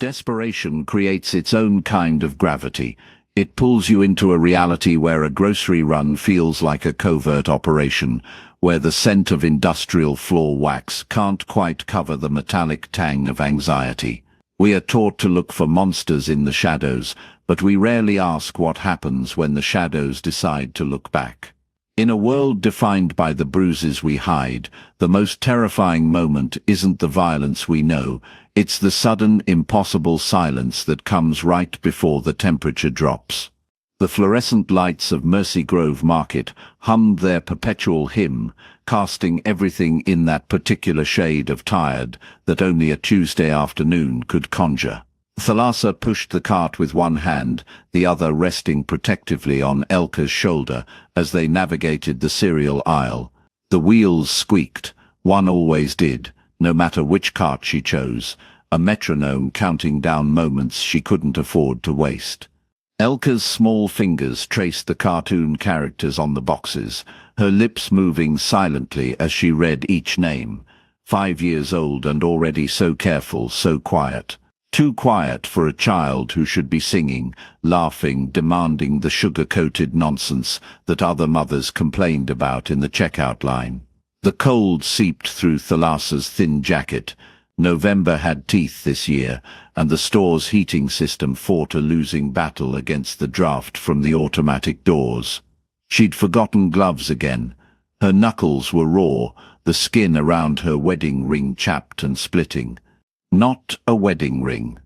Desperation creates its own kind of gravity. It pulls you into a reality where a grocery run feels like a covert operation, where the scent of industrial floor wax can't quite cover the metallic tang of anxiety. We are taught to look for monsters in the shadows, but we rarely ask what happens when the shadows decide to look back. In a world defined by the bruises we hide, the most terrifying moment isn't the violence we know, it's the sudden, impossible silence that comes right before the temperature drops. The fluorescent lights of Mercy Grove Market hummed their perpetual hymn, casting everything in that particular shade of tired that only a Tuesday afternoon could conjure. Thalassa pushed the cart with one hand, the other resting protectively on Elka's shoulder as they navigated the cereal aisle. The wheels squeaked. One always did, no matter which cart she chose, a metronome counting down moments she couldn't afford to waste. Elka's small fingers traced the cartoon characters on the boxes, her lips moving silently as she read each name. 5 years old and already so careful, so quiet. Too quiet for a child who should be singing, laughing, demanding the sugar-coated nonsense that other mothers complained about in the checkout line. The cold seeped through Thalassa's thin jacket. November had teeth this year, and the store's heating system fought a losing battle against the draft from the automatic doors. She'd forgotten gloves again. Her knuckles were raw, the skin around her wedding ring chapped and splitting. Not a wedding ring.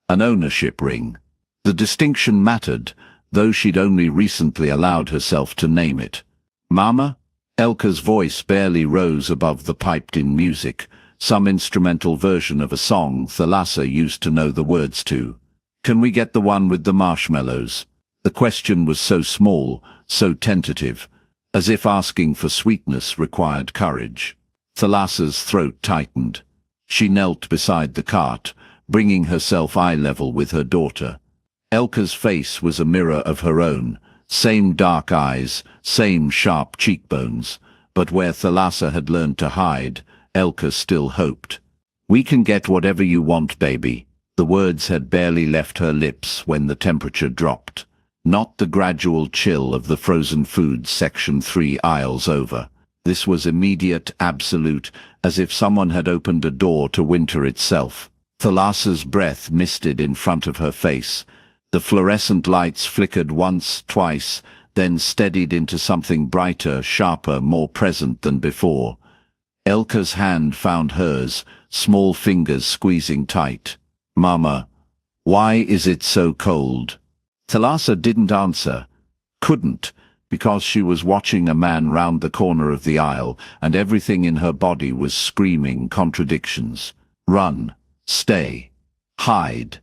An ownership ring. The distinction mattered, though she'd only recently allowed herself to name it. Mama? Elka's voice barely rose above the piped-in music, some instrumental version of a song Thalassa used to know the words to. Can we get the one with the marshmallows? The question was so small, so tentative, as if asking for sweetness required courage. Thalassa's throat tightened. She knelt beside the cart, bringing herself eye-level with her daughter. Elka's face was a mirror of her own, same dark eyes, same sharp cheekbones, but where Thalassa had learned to hide, Elka still hoped. We can get whatever you want, baby. The words had barely left her lips when the temperature dropped. Not the gradual chill of the frozen foods section 3 aisles over. This was immediate, absolute, as if someone had opened a door to winter itself. Thalassa's breath misted in front of her face. The fluorescent lights flickered once, twice, then steadied into something brighter, sharper, more present than before. Elka's hand found hers, small fingers squeezing tight. Mama, why is it so cold? Thalassa didn't answer. Couldn't, because she was watching a man round the corner of the aisle, and everything in her body was screaming contradictions. Run. Stay. Hide.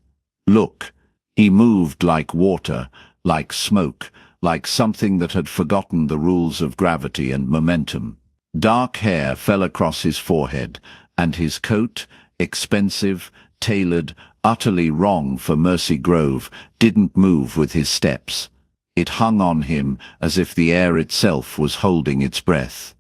Look. He moved like water, like smoke, like something that had forgotten the rules of gravity and momentum. Dark hair fell across his forehead, and his coat, expensive, tailored, utterly wrong for Mercy Grove, didn't move with his steps. It hung on him as if the air itself was holding its breath.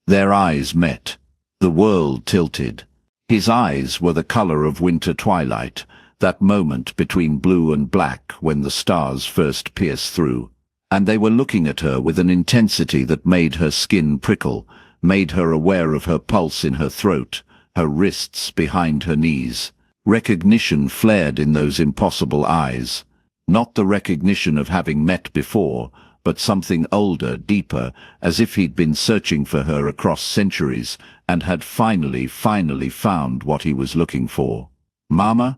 Their eyes met. The world tilted. His eyes were the color of winter twilight, that moment between blue and black when the stars first pierce through. And they were looking at her with an intensity that made her skin prickle, made her aware of her pulse in her throat, her wrists behind her knees. Recognition flared in those impossible eyes. Not the recognition of having met before, but something older, deeper, as if he'd been searching for her across centuries and had finally found what he was looking for. Mama?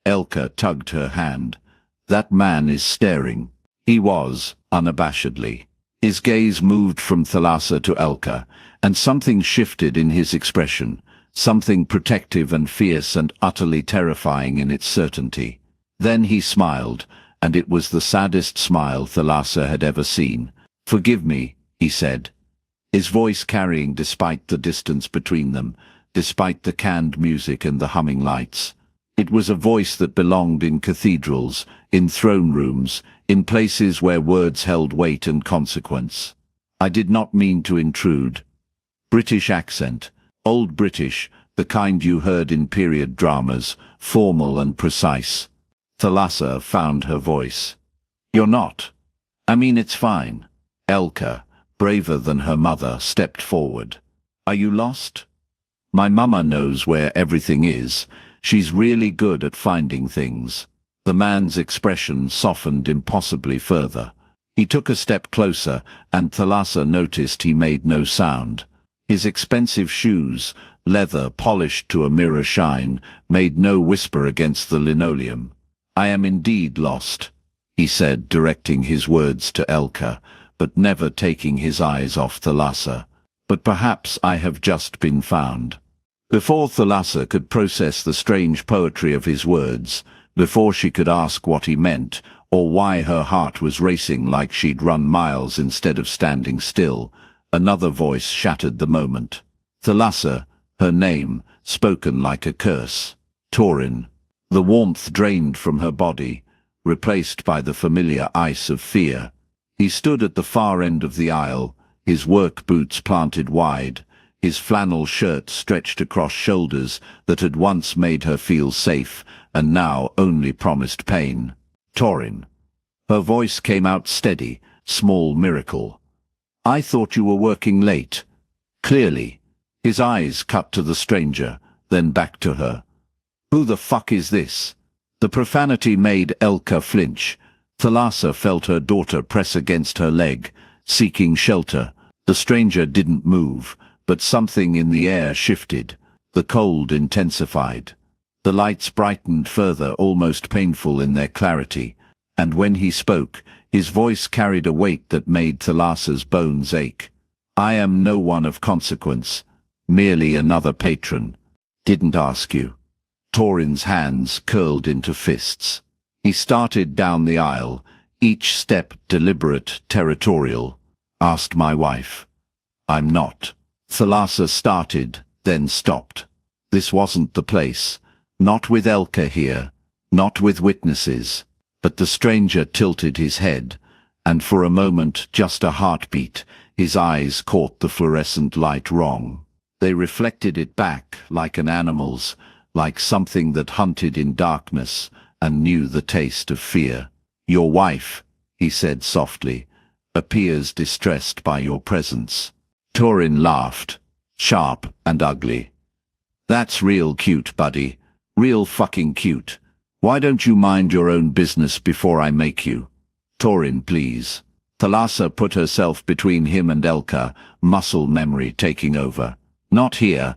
Elka tugged her hand. That man is staring. He was, unabashedly. His gaze moved from Thalassa to Elka, and something shifted in his expression, something protective and fierce and utterly terrifying in its certainty. Then he smiled, and it was the saddest smile Thalassa had ever seen. Forgive me, he said, his voice carrying despite the distance between them, despite the canned music and the humming lights. It was a voice that belonged in cathedrals, in throne rooms, in places where words held weight and consequence. I did not mean to intrude. British accent, old British, The kind you heard in period dramas, formal and precise. Thalassa found her voice. You're not. I mean, it's fine. Elka, braver than her mother, stepped forward. Are you lost? My mama knows where everything is. She's really good at finding things. The man's expression softened impossibly further. He took a step closer, and Thalassa noticed he made no sound. His expensive shoes, leather polished to a mirror shine, made no whisper against the linoleum. I am indeed lost, he said, directing his words to Elka, but never taking his eyes off Thalassa. But perhaps I have just been found. Before Thalassa could process the strange poetry of his words, before she could ask what he meant, or why her heart was racing like she'd run miles instead of standing still, another voice shattered the moment. Thalassa, her name, spoken like a curse. Torin. The warmth drained from her body, replaced by the familiar ice of fear. He stood at the far end of the aisle, his work boots planted wide, his flannel shirt stretched across shoulders that had once made her feel safe and now only promised pain. Torin. Her voice came out steady, small miracle. I thought you were working late. Clearly. His eyes cut to the stranger, then back to her. Who the fuck is this? The profanity made Elka flinch. Thalassa felt her daughter press against her leg, seeking shelter. The stranger didn't move, but something in the air shifted. The cold intensified. The lights brightened further, almost painful in their clarity, and when he spoke, his voice carried a weight that made Thalassa's bones ache. I am no one of consequence, merely another patron. Didn't ask you. Torin's hands curled into fists. He started down the aisle, each step deliberate, territorial. Asked my wife. I'm not. Thalassa started, then stopped. This wasn't the place. Not with Elka here. Not with witnesses. But the stranger tilted his head, and for a moment, just a heartbeat, his eyes caught the fluorescent light wrong. They reflected it back, like an animal's, like something that hunted in darkness and knew the taste of fear. Your wife, he said softly, appears distressed by your presence. Torin laughed, sharp and ugly. That's real cute, buddy. Real fucking cute. Why don't you mind your own business before I make you? Torin, please. Thalassa put herself between him and Elka, muscle memory taking over. Not here.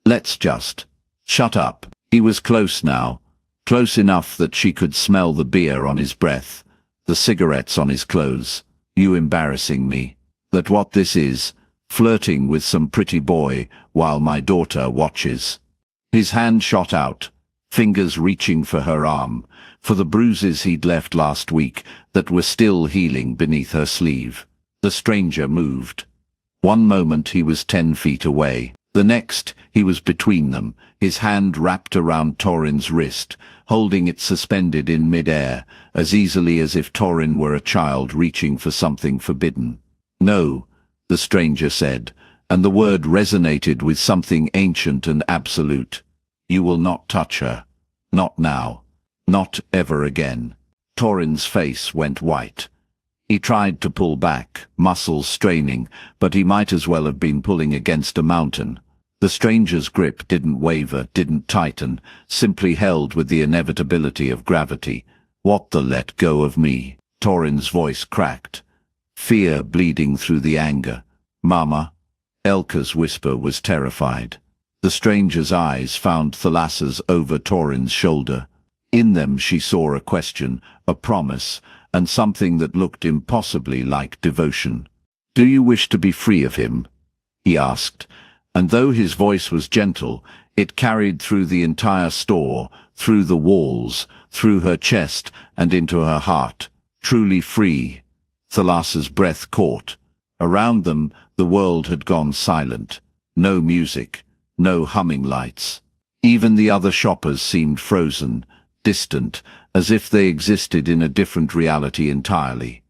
Let's just. Shut up. He was close now. Close enough that she could smell the beer on his breath, the cigarettes on his clothes. You embarrassing me. That what this is, flirting with some pretty boy while my daughter watches. His hand shot out, fingers reaching for her arm, for the bruises he'd left last week that were still healing beneath her sleeve. The stranger moved. One moment he was 10 feet away. The next, he was between them, his hand wrapped around Torin's wrist, holding it suspended in mid-air, as easily as if Torin were a child reaching for something forbidden. No, the stranger said, and the word resonated with something ancient and absolute. You will not touch her. Not now. Not ever again. Torin's face went white. He tried to pull back, muscles straining, but he might as well have been pulling against a mountain. The stranger's grip didn't waver, didn't tighten, simply held with the inevitability of gravity. What the let go of me? Torin's voice cracked, fear bleeding through the anger. Mama? Elka's whisper was terrified. The stranger's eyes found Thalassa's over Torin's shoulder. In them she saw a question, a promise, and something that looked impossibly like devotion. Do you wish to be free of him? He asked, and though his voice was gentle, it carried through the entire store, through the walls, through her chest, and into her heart. Truly free. Thalassa's breath caught. Around them, the world had gone silent. No music, no humming lights. Even the other shoppers seemed frozen, distant, as if they existed in a different reality entirely.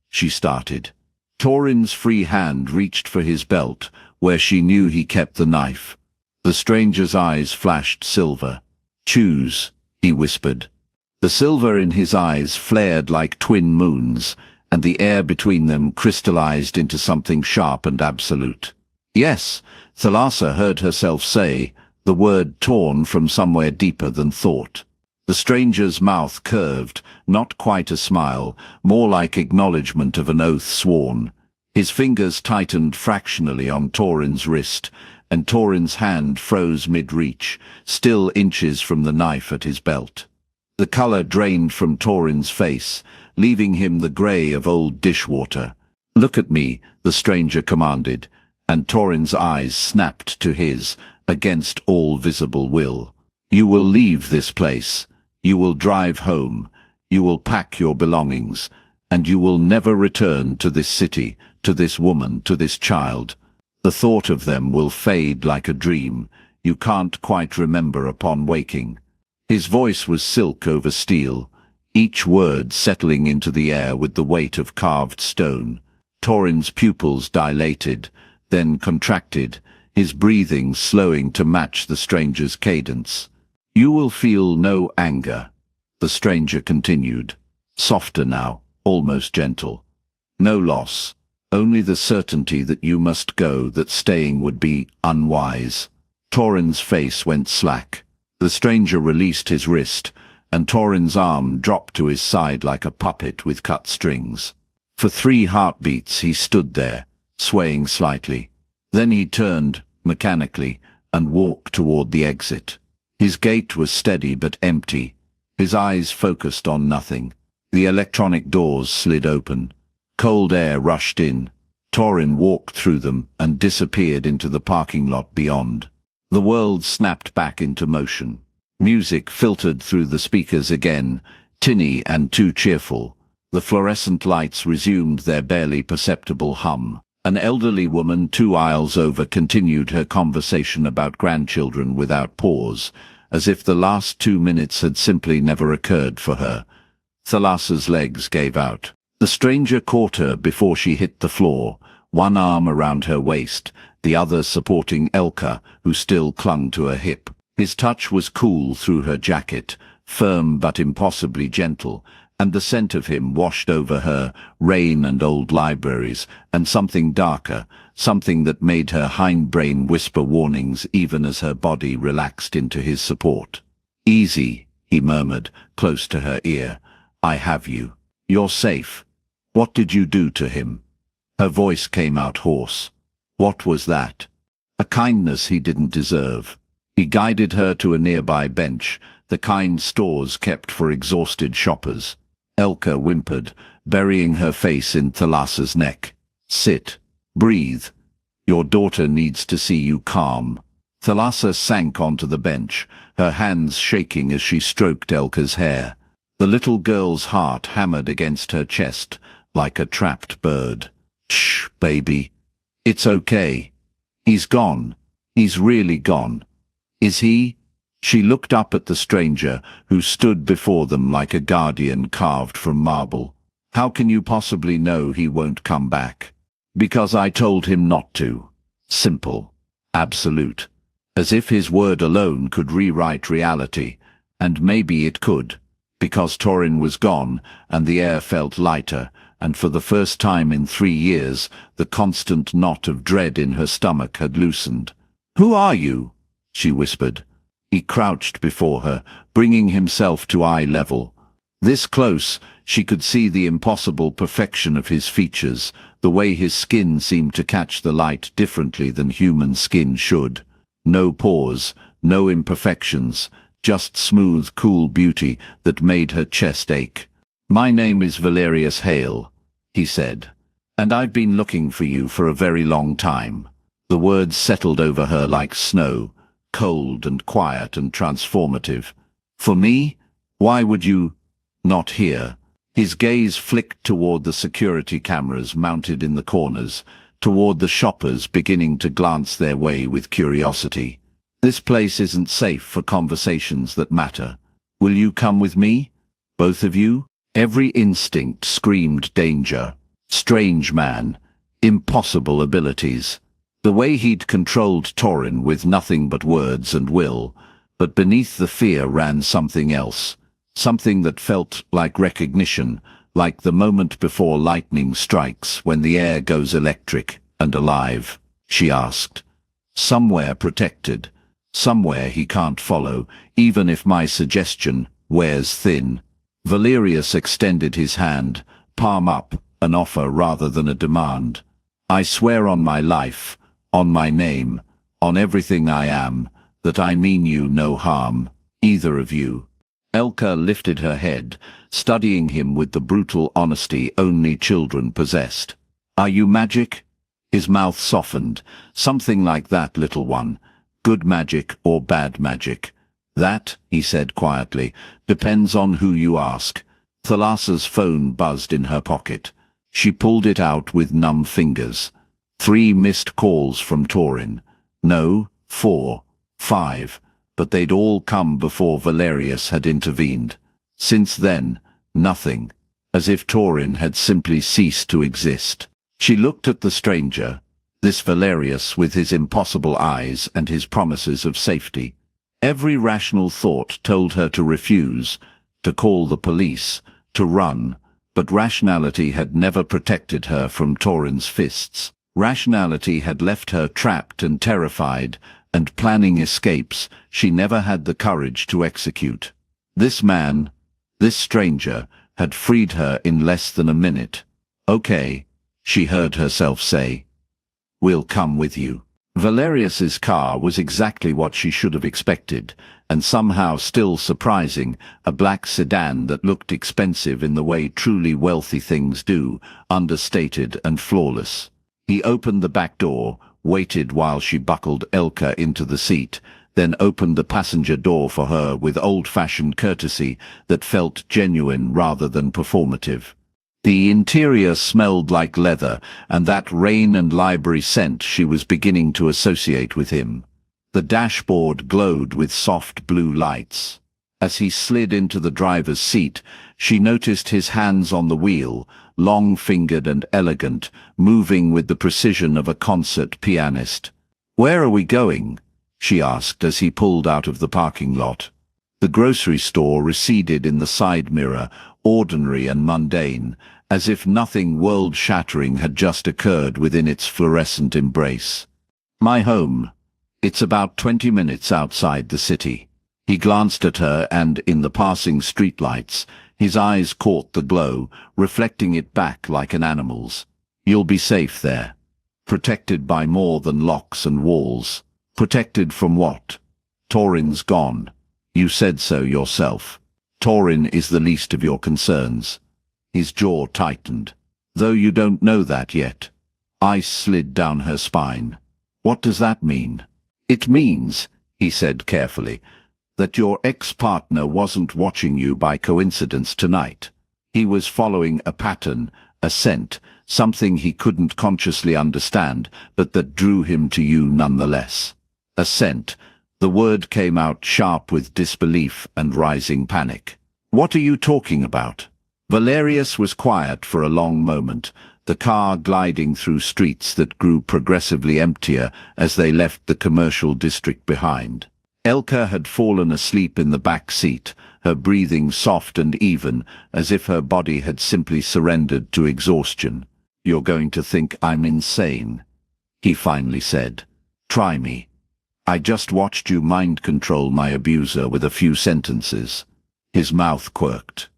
She started. Torin's free hand reached for his belt, where she knew he kept the knife. The stranger's eyes flashed silver. "Choose," he whispered. The silver in his eyes flared like twin moons, and the air between them crystallized into something sharp and absolute. "Yes," Thalassa heard herself say, the word torn from somewhere deeper than thought. The stranger's mouth curved, not quite a smile, more like acknowledgement of an oath sworn. His fingers tightened fractionally on Torin's wrist, and Torin's hand froze mid-reach, still inches from the knife at his belt. The color drained from Torin's face, leaving him the gray of old dishwater. "Look at me," the stranger commanded, and Torin's eyes snapped to his, against all visible will. "You will leave this place. You will drive home. You will pack your belongings, and you will never return to this city, to this woman, to this child. The thought of them will fade like a dream you can't quite remember upon waking." His voice was silk over steel, each word settling into the air with the weight of carved stone. Torin's pupils dilated, then contracted, his breathing slowing to match the stranger's cadence. "You will feel no anger," the stranger continued, softer now, almost gentle. "No loss. Only the certainty that you must go, that staying would be unwise." Torin's face went slack. The stranger released his wrist, and Torin's arm dropped to his side like a puppet with cut strings. For 3 heartbeats he stood there, swaying slightly. Then he turned, mechanically, and walked toward the exit. His gait was steady but empty, his eyes focused on nothing. The electronic doors slid open. Cold air rushed in. Torin walked through them and disappeared into the parking lot beyond. The world snapped back into motion. Music filtered through the speakers again, tinny and too cheerful. The fluorescent lights resumed their barely perceptible hum. An elderly woman 2 aisles over continued her conversation about grandchildren without pause, as if the last 2 minutes had simply never occurred for her. Thalassa's legs gave out. The stranger caught her before she hit the floor, one arm around her waist, the other supporting Elka, who still clung to her hip. His touch was cool through her jacket, firm but impossibly gentle, and the scent of him washed over her, rain and old libraries, and something darker, something that made her hindbrain whisper warnings even as her body relaxed into his support. "Easy," he murmured, close to her ear. "I have you. You're safe. What did you do to him?" Her voice came out hoarse. What was that? A kindness he didn't deserve. He guided her to a nearby bench, the kind stores kept for exhausted shoppers. Elka whimpered, burying her face in Thalassa's neck. "Sit. Breathe. Your daughter needs to see you calm." Thalassa sank onto the bench, her hands shaking as she stroked Elka's hair. The little girl's heart hammered against her chest, like a trapped bird. "Shh, baby. It's okay. He's gone. He's really gone." "Is he?" She looked up at the stranger, who stood before them like a guardian carved from marble. "How can you possibly know he won't come back?" "Because I told him not to." Simple. Absolute. As if his word alone could rewrite reality. And maybe it could. Because Torin was gone, and the air felt lighter, and for the first time in 3 years, the constant knot of dread in her stomach had loosened. "Who are you?" she whispered. He crouched before her, bringing himself to eye level. This close, she could see the impossible perfection of his features, the way his skin seemed to catch the light differently than human skin should. No pores, no imperfections, just smooth, cool beauty that made her chest ache. "My name is Valerius Hale," he said, "and I've been looking for you for a very long time." The words settled over her like snow, cold and quiet and transformative. "For me? Why would you—" "Not here." His gaze flicked toward the security cameras mounted in the corners, toward the shoppers beginning to glance their way with curiosity. "This place isn't safe for conversations that matter. Will you come with me? Both of you?" Every instinct screamed danger. Strange man. Impossible abilities. The way he'd controlled Torin with nothing but words and will, but beneath the fear ran something else, something that felt like recognition, like the moment before lightning strikes when the air goes electric and alive. She asked. Somewhere protected, somewhere he can't follow, even if my suggestion wears thin. Valerius extended his hand, palm up, an offer rather than a demand. I swear on my life, on my name, on everything I am, that I mean you no harm, either of you. Elka lifted her head, studying him with the brutal honesty only children possessed. Are you magic? His mouth softened. Something like that, little one. Good magic or bad magic. That, he said quietly, depends on who you ask. Thalassa's phone buzzed in her pocket. She pulled it out with numb fingers. 3 missed calls from Torin. No, 4, 5, but they'd all come before Valerius had intervened. Since then, nothing, as if Torin had simply ceased to exist. She looked at the stranger, this Valerius with his impossible eyes and his promises of safety. Every rational thought told her to refuse, to call the police, to run, but rationality had never protected her from Torin's fists. Rationality had left her trapped and terrified, and planning escapes she never had the courage to execute. This man, this stranger, had freed her in less than a minute. Okay, she heard herself say. We'll come with you. Valerius's car was exactly what she should have expected, and somehow still surprising, a black sedan that looked expensive in the way truly wealthy things do, understated and flawless. He opened the back door, waited while she buckled Elka into the seat, then opened the passenger door for her with old-fashioned courtesy that felt genuine rather than performative. The interior smelled like leather, and that rain and library scent she was beginning to associate with him. The dashboard glowed with soft blue lights. As he slid into the driver's seat, she noticed his hands on the wheel, long-fingered and elegant, moving with the precision of a concert pianist. "Where are we going?" she asked as he pulled out of the parking lot. The grocery store receded in the side mirror, ordinary and mundane, as if nothing world-shattering had just occurred within its fluorescent embrace. "My home. It's about 20 minutes outside the city." He glanced at her and, in the passing streetlights, his eyes caught the glow, reflecting it back like an animal's. "You'll be safe there. Protected by more than locks and walls." Protected from what? "Torin's gone. You said so yourself. Torin is the least of your concerns." His jaw tightened. "Though you don't know that yet." Ice slid down her spine. "What does that mean?" "It means," he said carefully, "that your ex-partner wasn't watching you by coincidence tonight. He was following a pattern, a scent, something he couldn't consciously understand, but that drew him to you nonetheless. A scent." The word came out sharp with disbelief and rising panic. "What are you talking about?" Valerius was quiet for a long moment, the car gliding through streets that grew progressively emptier as they left the commercial district behind. Elka had fallen asleep in the back seat, her breathing soft and even, as if her body had simply surrendered to exhaustion. "You're going to think I'm insane," he finally said. "Try me. I just watched you mind control my abuser with a few sentences." His mouth quirked.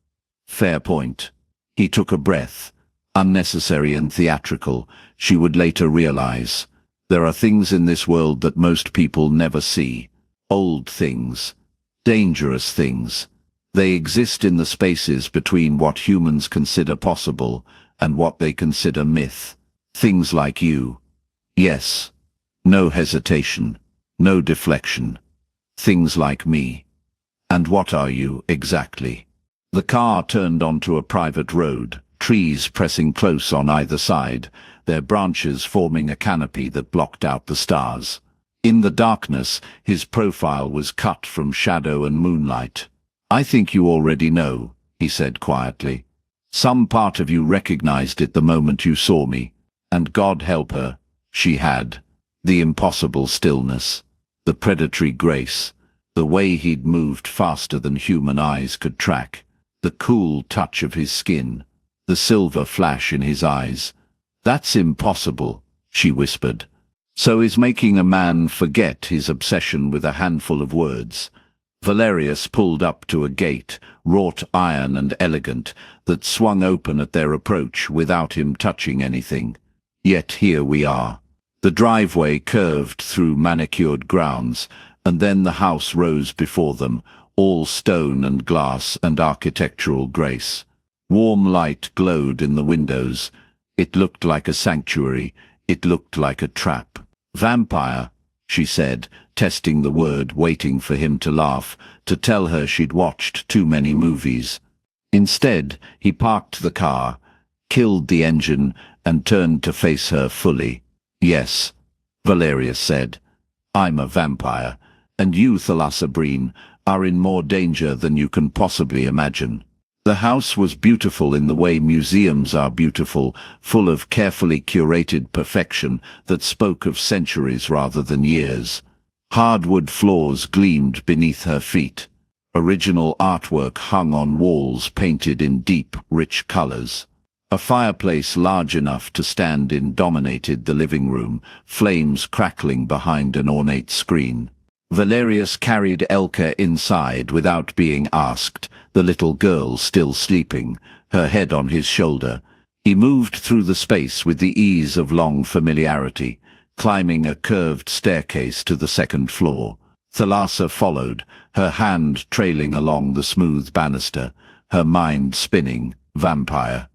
"Fair point." He took a breath. Unnecessary and theatrical, she would later realize. There are things in this world that most people never see. Old things. Dangerous things. They exist in the spaces between what humans consider possible and what they consider myth. Things like you. Yes. No hesitation. No deflection. Things like me. And what are you, exactly? The car turned onto a private road, trees pressing close on either side, their branches forming a canopy that blocked out the stars. In the darkness, his profile was cut from shadow and moonlight. "I think you already know," he said quietly. "Some part of you recognized it the moment you saw me. And God help her, she had. The impossible stillness, the predatory grace, the way he'd moved faster than human eyes could track, the cool touch of his skin, the silver flash in his eyes. "That's impossible," she whispered. "So is making a man forget his obsession with a handful of words." Valerius pulled up to a gate, wrought iron and elegant, that swung open at their approach without him touching anything. Yet here we are. The driveway curved through manicured grounds, and then the house rose before them, all stone and glass and architectural grace. Warm light glowed in the windows. It looked like a sanctuary. It looked like a trap. "Vampire," she said, testing the word, waiting for him to laugh, to tell her she'd watched too many movies. Instead, he parked the car, killed the engine, and turned to face her fully. "Yes," Valerius said, "I'm a vampire, and you, Thalassabrine, are in more danger than you can possibly imagine." The house was beautiful in the way museums are beautiful, full of carefully curated perfection that spoke of centuries rather than years. Hardwood floors gleamed beneath her feet. Original artwork hung on walls painted in deep, rich colors. A fireplace large enough to stand in dominated the living room, flames crackling behind an ornate screen. Valerius carried Elka inside without being asked, the little girl still sleeping, her head on his shoulder. He moved through the space with the ease of long familiarity, climbing a curved staircase to the second floor. Thalassa followed, her hand trailing along the smooth banister, her mind spinning. Vampire.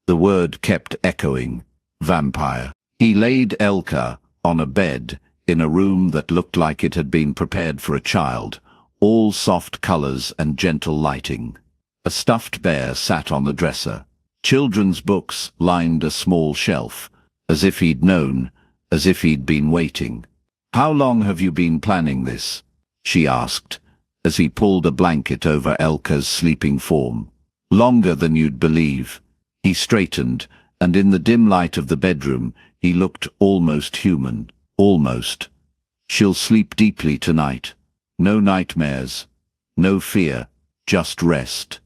The word kept echoing. Vampire. He laid Elka on a bed, in a room that looked like it had been prepared for a child, all soft colors and gentle lighting. A stuffed bear sat on the dresser. Children's books lined a small shelf, as if he'd known, as if he'd been waiting. "How long have you been planning this?" she asked, as he pulled a blanket over Elka's sleeping form. "Longer than you'd believe." He straightened, and in the dim light of the bedroom, he looked almost human. Almost. "She'll sleep deeply tonight. No nightmares. No fear. Just rest.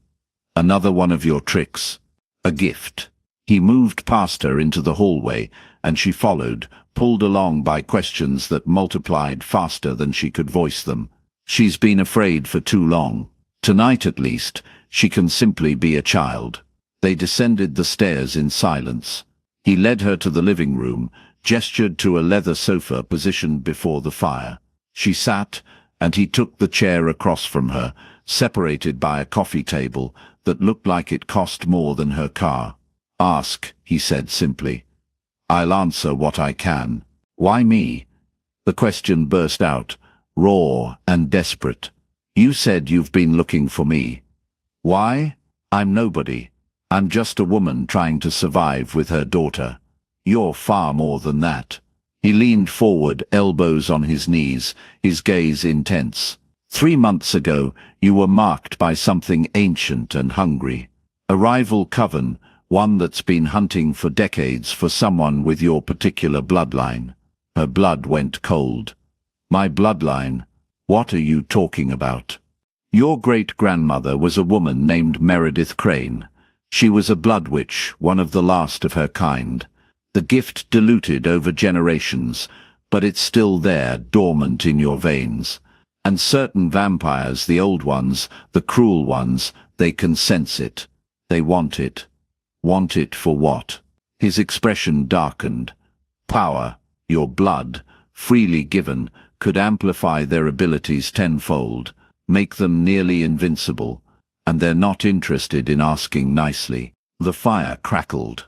Another one of your tricks. A gift." He moved past her into the hallway, and she followed, pulled along by questions that multiplied faster than she could voice them. "She's been afraid for too long. Tonight at least, she can simply be a child." They descended the stairs in silence. He led her to the living room, gestured to a leather sofa positioned before the fire. She sat, and he took the chair across from her, separated by a coffee table that looked like it cost more than her car. "Ask," he said simply. "I'll answer what I can." "Why me?" The question burst out, raw and desperate. "You said you've been looking for me." "Why? I'm nobody. I'm just a woman trying to survive with her daughter. You're far more than that." He leaned forward, elbows on his knees, his gaze intense. 3 months ago, you were marked by something ancient and hungry. A rival coven, one that's been hunting for decades for someone with your particular bloodline. Her blood went cold. "My bloodline? What are you talking about?" "Your great-grandmother was a woman named Meredith Crane. She was a blood witch, one of the last of her kind. The gift diluted over generations, but it's still there, dormant in your veins. And certain vampires, the old ones, the cruel ones, they can sense it. They want it. Want it for what?" His expression darkened. "Power, your blood, freely given, could amplify their abilities tenfold, make them nearly invincible. And they're not interested in asking nicely." The fire crackled.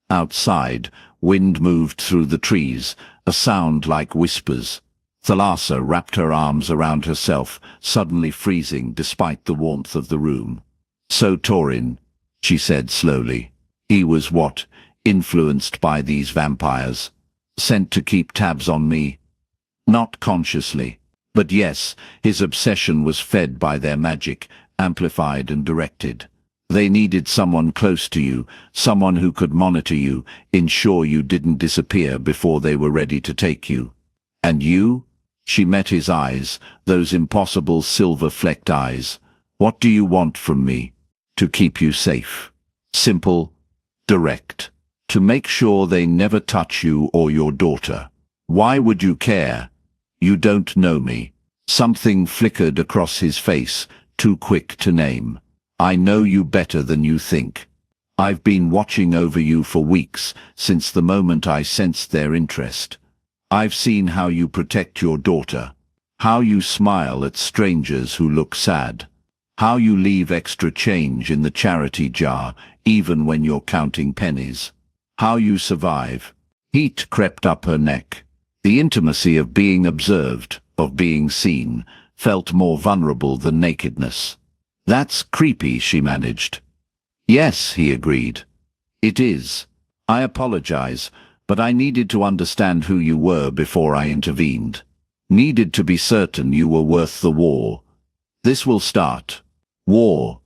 Outside, wind moved through the trees, a sound like whispers. Thalassa wrapped her arms around herself, suddenly freezing despite the warmth of the room. "So Torin," she said slowly. "He was what? Influenced by these vampires? Sent to keep tabs on me?" "Not consciously. But yes, his obsession was fed by their magic, amplified and directed. They needed someone close to you, someone who could monitor you, ensure you didn't disappear before they were ready to take you. And you? She met his eyes, those impossible silver-flecked eyes. What do you want from me? To keep you safe. Simple, direct. To make sure they never touch you or your daughter. Why would you care? You don't know me. Something flickered across his face, too quick to name. I know you better than you think. I've been watching over you for weeks, since the moment I sensed their interest. I've seen how you protect your daughter. How you smile at strangers who look sad. How you leave extra change in the charity jar, even when you're counting pennies. How you survive. Heat crept up her neck. The intimacy of being observed, of being seen, felt more vulnerable than nakedness. That's creepy, she managed. Yes, he agreed. It is. I apologize, but I needed to understand who you were before I intervened. Needed to be certain you were worth the war. This will start. War.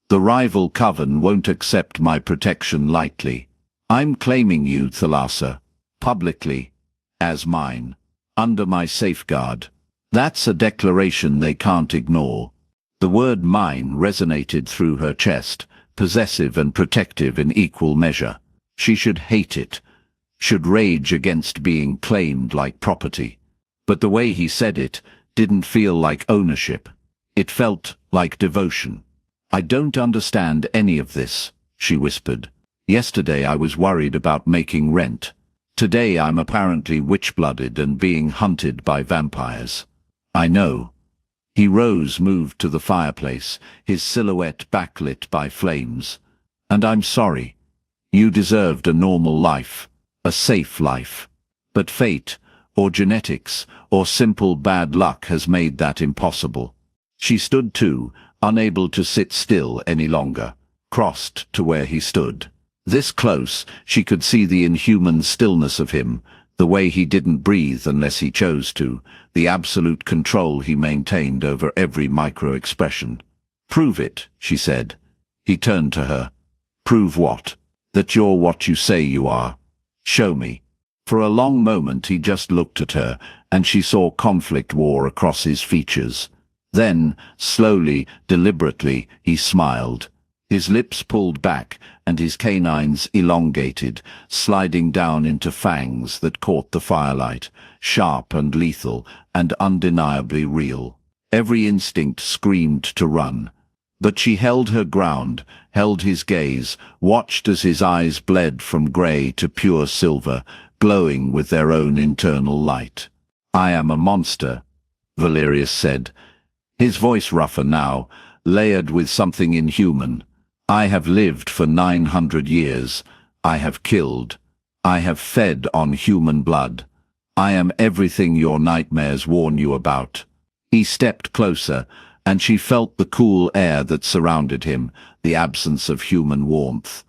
The rival coven won't accept my protection lightly. I'm claiming you, Thalassa, publicly, as mine, under my safeguard. That's a declaration they can't ignore. The word mine resonated through her chest, possessive and protective in equal measure. She should hate it, should rage against being claimed like property. But the way he said it didn't feel like ownership. It felt like devotion. I don't understand any of this, she whispered. Yesterday I was worried about making rent. Today I'm apparently witch-blooded and being hunted by vampires. I know. He rose, moved to the fireplace, his silhouette backlit by flames. And I'm sorry. You deserved a normal life, a safe life. But fate, or genetics, or simple bad luck has made that impossible. She stood too, unable to sit still any longer, crossed to where he stood. This close, she could see the inhuman stillness of him, the way he didn't breathe unless he chose to, the absolute control he maintained over every micro-expression. Prove it, she said. He turned to her. Prove what? That you're what you say you are. Show me. For a long moment he just looked at her, and she saw conflict war across his features. Then, slowly, deliberately, he smiled. His lips pulled back, and his canines elongated, sliding down into fangs that caught the firelight, sharp and lethal, and undeniably real. Every instinct screamed to run. But she held her ground, held his gaze, watched as his eyes bled from grey to pure silver, glowing with their own internal light. I am a monster, Valerius said, his voice rougher now, layered with something inhuman. I have lived for 900 years. I have killed. I have fed on human blood. I am everything your nightmares warn you about. He stepped closer, and she felt the cool air that surrounded him, the absence of human warmth.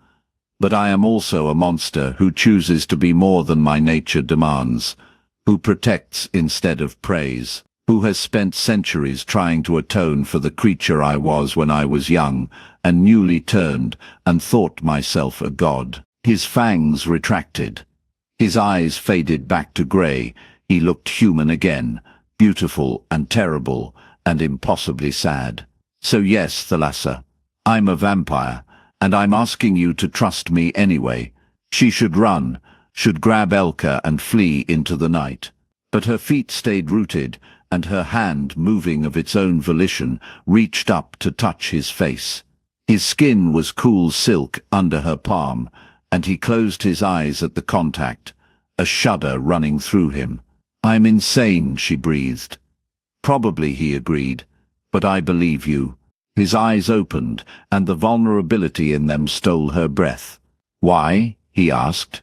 But I am also a monster who chooses to be more than my nature demands, who protects instead of prays, who has spent centuries trying to atone for the creature I was when I was young, and newly turned, and thought myself a god. His fangs retracted. His eyes faded back to grey. He looked human again, beautiful and terrible, and impossibly sad. So yes, Thalassa, I'm a vampire, and I'm asking you to trust me anyway. She should run, should grab Elka and flee into the night. But her feet stayed rooted, and her hand, moving of its own volition, reached up to touch his face. His skin was cool silk under her palm, and he closed his eyes at the contact, a shudder running through him. I'm insane, she breathed. Probably, he agreed, but I believe you. His eyes opened, and the vulnerability in them stole her breath. Why? He asked.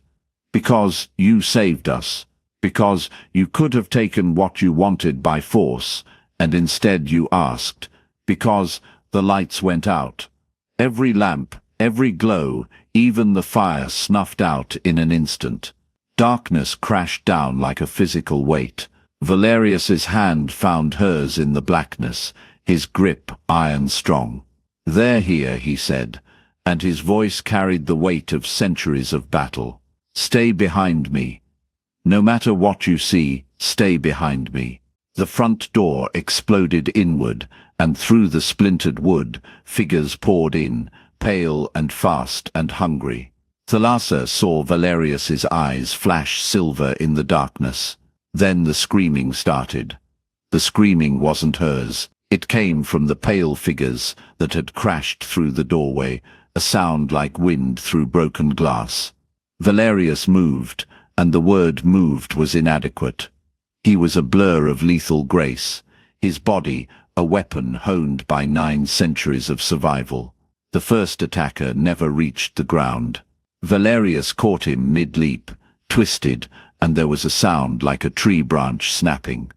Because you saved us. Because you could have taken what you wanted by force, and instead you asked. Because the lights went out. Every lamp, every glow, even the fire snuffed out in an instant. Darkness crashed down like a physical weight. Valerius's hand found hers in the blackness, his grip iron strong. They're here, he said, and his voice carried the weight of centuries of battle. Stay behind me. No matter what you see, stay behind me. The front door exploded inward, and through the splintered wood, figures poured in, pale and fast and hungry. Thalassa saw Valerius's eyes flash silver in the darkness. Then the screaming started. The screaming wasn't hers. It came from the pale figures that had crashed through the doorway, a sound like wind through broken glass. Valerius moved, and the word moved was inadequate. He was a blur of lethal grace, his body a weapon honed by 9 centuries of survival. The first attacker never reached the ground. Valerius caught him mid-leap, twisted, and there was a sound like a tree branch snapping.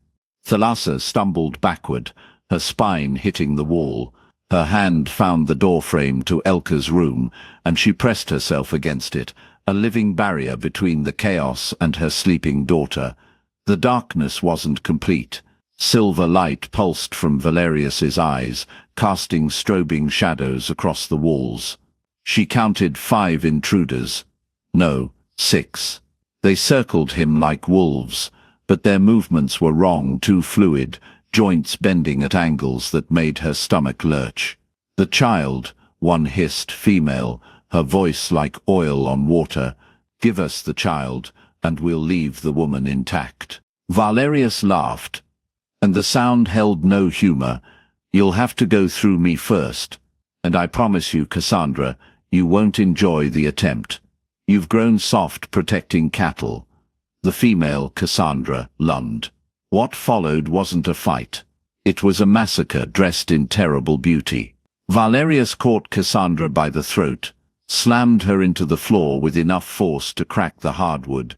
Thalassa stumbled backward, her spine hitting the wall. Her hand found the doorframe to Elka's room, and she pressed herself against it, a living barrier between the chaos and her sleeping daughter. The darkness wasn't complete. Silver light pulsed from Valerius's eyes, casting strobing shadows across the walls. She counted 5 intruders. No, 6. They circled him like wolves, but their movements were wrong, too fluid, joints bending at angles that made her stomach lurch. The child, one hissed, female, her voice like oil on water. Give us the child, and we'll leave the woman intact. Valerius laughed, and the sound held no humor. You'll have to go through me first, and I promise you, Cassandra, you won't enjoy the attempt. You've grown soft protecting cattle. The female, Cassandra, lunged. What followed wasn't a fight. It was a massacre dressed in terrible beauty. Valerius caught Cassandra by the throat, slammed her into the floor with enough force to crack the hardwood,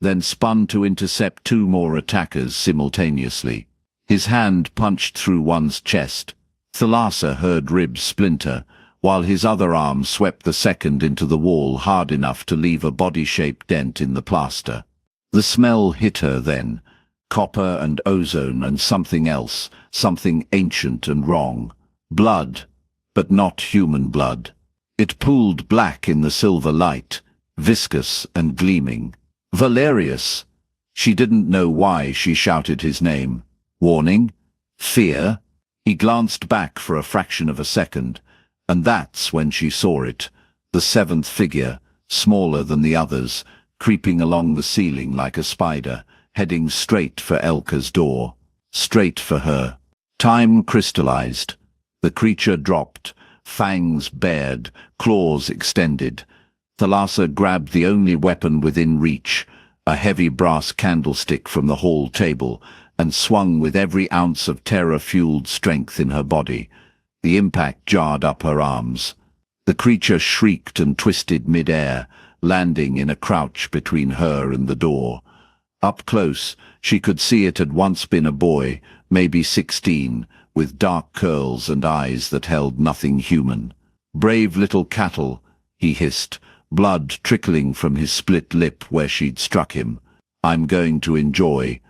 then spun to intercept 2 more attackers simultaneously. His hand punched through one's chest. Thalassa heard ribs splinter, while his other arm swept the second into the wall hard enough to leave a body-shaped dent in the plaster. The smell hit her then. Copper and ozone and something else, something ancient and wrong. Blood, but not human blood. It pooled black in the silver light, viscous and gleaming. Valerius! She didn't know why she shouted his name. Warning? Fear? He glanced back for a fraction of a second, and that's when she saw it. The 7th figure, smaller than the others, creeping along the ceiling like a spider, heading straight for Elka's door. Straight for her. Time crystallized. The creature dropped, fangs bared, claws extended. Thalassa grabbed the only weapon within reach, a heavy brass candlestick from the hall table, and swung with every ounce of terror-fueled strength in her body. The impact jarred up her arms. The creature shrieked and twisted mid-air, landing in a crouch between her and the door. Up close, she could see it had once been a boy, maybe 16, with dark curls and eyes that held nothing human. Brave little cattle, he hissed, blood trickling from his split lip where she'd struck him. I'm going to enjoy.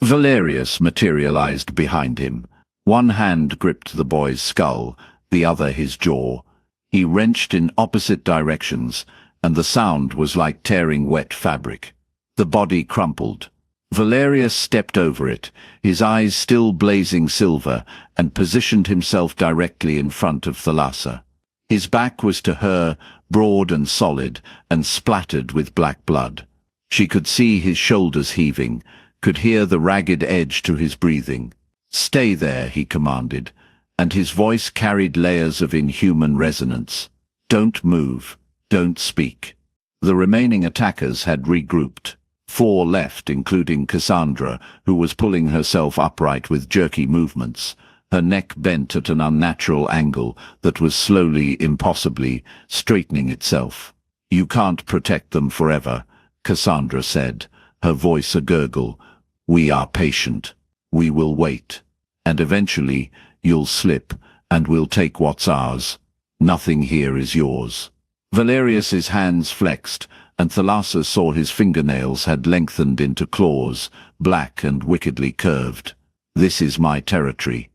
Valerius materialized behind him. One hand gripped the boy's skull, the other his jaw. He wrenched in opposite directions, and the sound was like tearing wet fabric. The body crumpled. Valerius stepped over it, his eyes still blazing silver, and positioned himself directly in front of Thalassa. His back was to her, broad and solid, and splattered with black blood. She could see his shoulders heaving, could hear the ragged edge to his breathing. Stay there, he commanded, and his voice carried layers of inhuman resonance. Don't move, don't speak. The remaining attackers had regrouped. 4 left, including Cassandra, who was pulling herself upright with jerky movements, her neck bent at an unnatural angle that was slowly, impossibly, straightening itself. You can't protect them forever, Cassandra said, her voice a gurgle. We are patient. We will wait. And eventually, you'll slip, and we'll take what's ours. Nothing here is yours. Valerius's hands flexed, and Thalassa saw his fingernails had lengthened into claws, black and wickedly curved. This is my territory,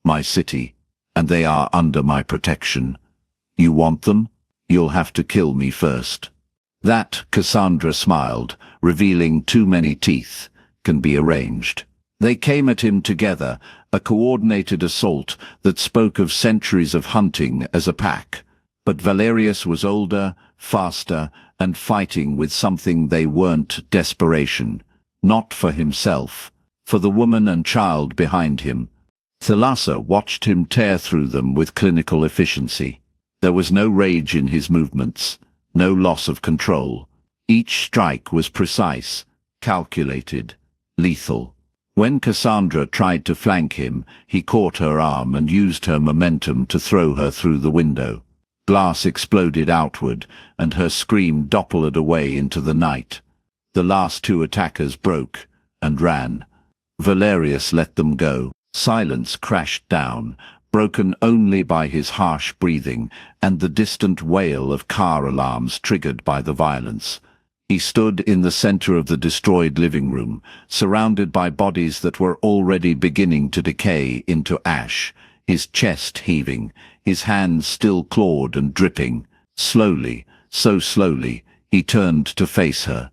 my city, and they are under my protection. You want them? You'll have to kill me first. That, Cassandra smiled, revealing too many teeth, can be arranged. They came at him together, a coordinated assault that spoke of centuries of hunting as a pack. But Valerius was older, faster, and fighting with something they weren't: desperation. Not for himself, for the woman and child behind him. Thalassa watched him tear through them with clinical efficiency. There was no rage in his movements, no loss of control. Each strike was precise, calculated, lethal. When Cassandra tried to flank him, he caught her arm and used her momentum to throw her through the window. Glass exploded outward, and her scream dopplered away into the night. The last two attackers broke and ran. Valerius let them go. Silence crashed down, broken only by his harsh breathing and the distant wail of car alarms triggered by the violence. He stood in the center of the destroyed living room, surrounded by bodies that were already beginning to decay into ash, his chest heaving, his hands still clawed and dripping. Slowly, so slowly, he turned to face her.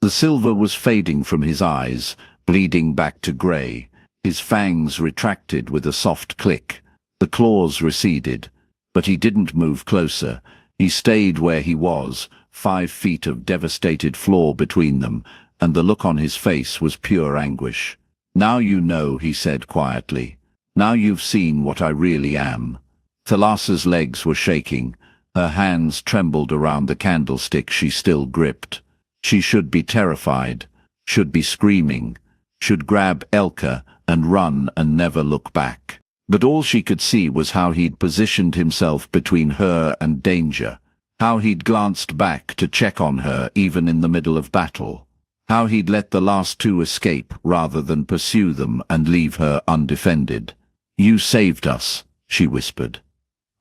The silver was fading from his eyes, bleeding back to grey. His fangs retracted with a soft click. The claws receded, but he didn't move closer. He stayed where he was, 5 feet of devastated floor between them, and the look on his face was pure anguish. "Now you know," he said quietly. "Now you've seen what I really am." Thalassa's legs were shaking. Her hands trembled around the candlestick she still gripped. She should be terrified, should be screaming, should grab Elka and run and never look back. But all she could see was how he'd positioned himself between her and danger, how he'd glanced back to check on her even in the middle of battle, how he'd let the last two escape rather than pursue them and leave her undefended. "You saved us," she whispered.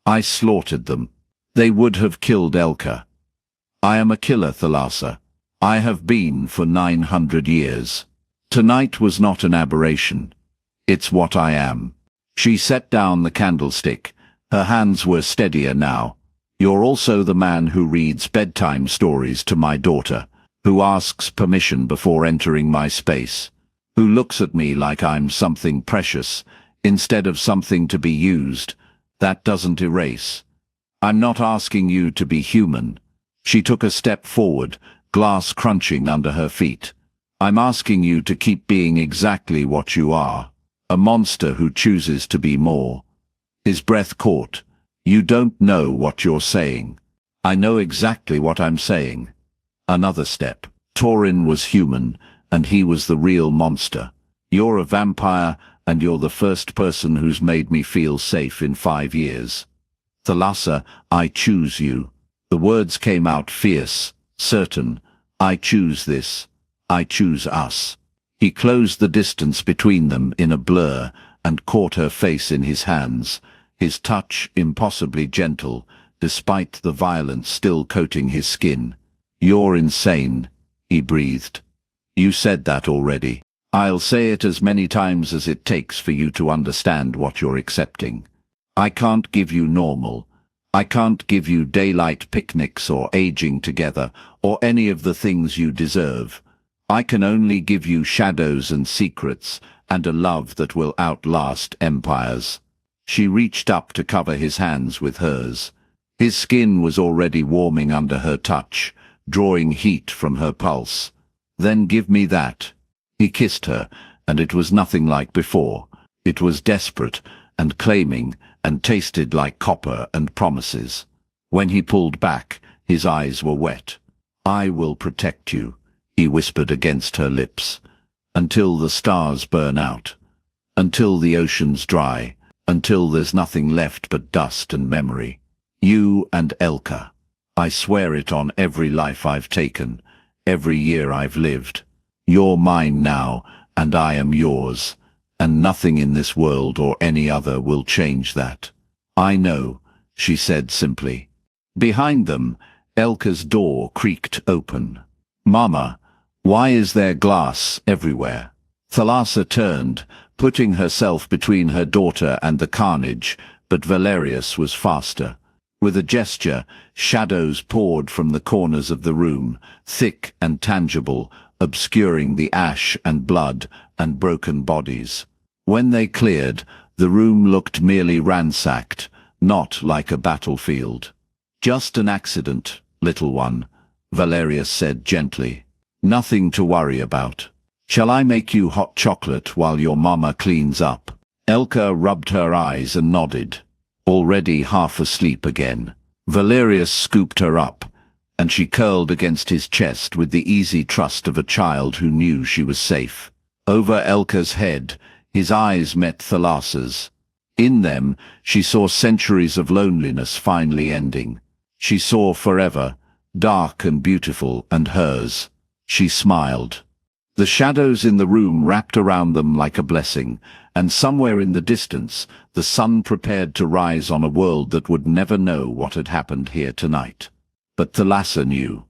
"I slaughtered them. They would have killed Elka. I am a killer, Thalassa. I have been for 900 years. Tonight was not an aberration. It's what I am." She set down the candlestick. Her hands were steadier now. "You're also the man who reads bedtime stories to my daughter, who asks permission before entering my space, who looks at me like I'm something precious, instead of something to be used. That doesn't erase. I'm not asking you to be human." She took a step forward, glass crunching under her feet. "I'm asking you to keep being exactly what you are, a monster who chooses to be more." His breath caught. "You don't know what you're saying." "I know exactly what I'm saying." Another step. Torin was human, and he was the real monster. "You're a vampire, and you're the first person who's made me feel safe in 5 years. Thalassa, I choose you." The words came out fierce, certain. "I choose this. I choose us." He closed the distance between them in a blur and caught her face in his hands, his touch impossibly gentle, despite the violence still coating his skin. "You're insane," he breathed. "You said that already. I'll say it as many times as it takes for you to understand what you're accepting. I can't give you normal. I can't give you daylight picnics or aging together or any of the things you deserve. I can only give you shadows and secrets and a love that will outlast empires." She reached up to cover his hands with hers. His skin was already warming under her touch, drawing heat from her pulse. "Then give me that." He kissed her, and it was nothing like before. It was desperate and claiming and tasted like copper and promises. When he pulled back, his eyes were wet. "I will protect you," he whispered against her lips, "until the stars burn out, until the oceans dry, until there's nothing left but dust and memory. You and Elka. I swear it on every life I've taken, every year I've lived. You're mine now, and I am yours, and nothing in this world or any other will change that." "I know," she said simply. Behind them, Elka's door creaked open. "Mama, why is there glass everywhere?" Thalassa turned, putting herself between her daughter and the carnage, but Valerius was faster. With a gesture, shadows poured from the corners of the room, thick and tangible, obscuring the ash and blood and broken bodies. When they cleared, the room looked merely ransacked, not like a battlefield. "Just an accident, little one," Valerius said gently. "Nothing to worry about. Shall I make you hot chocolate while your mama cleans up?" Elka rubbed her eyes and nodded. Already half asleep again, Valerius scooped her up, and she curled against his chest with the easy trust of a child who knew she was safe. Over Elka's head, his eyes met Thalas's. In them, she saw centuries of loneliness finally ending. She saw forever, dark and beautiful, and hers. She smiled. The shadows in the room wrapped around them like a blessing, and somewhere in the distance, the sun prepared to rise on a world that would never know what had happened here tonight. But Thalassa knew.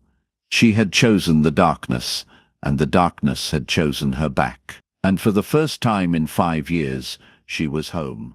She had chosen the darkness, and the darkness had chosen her back. And for the first time in 5 years, she was home.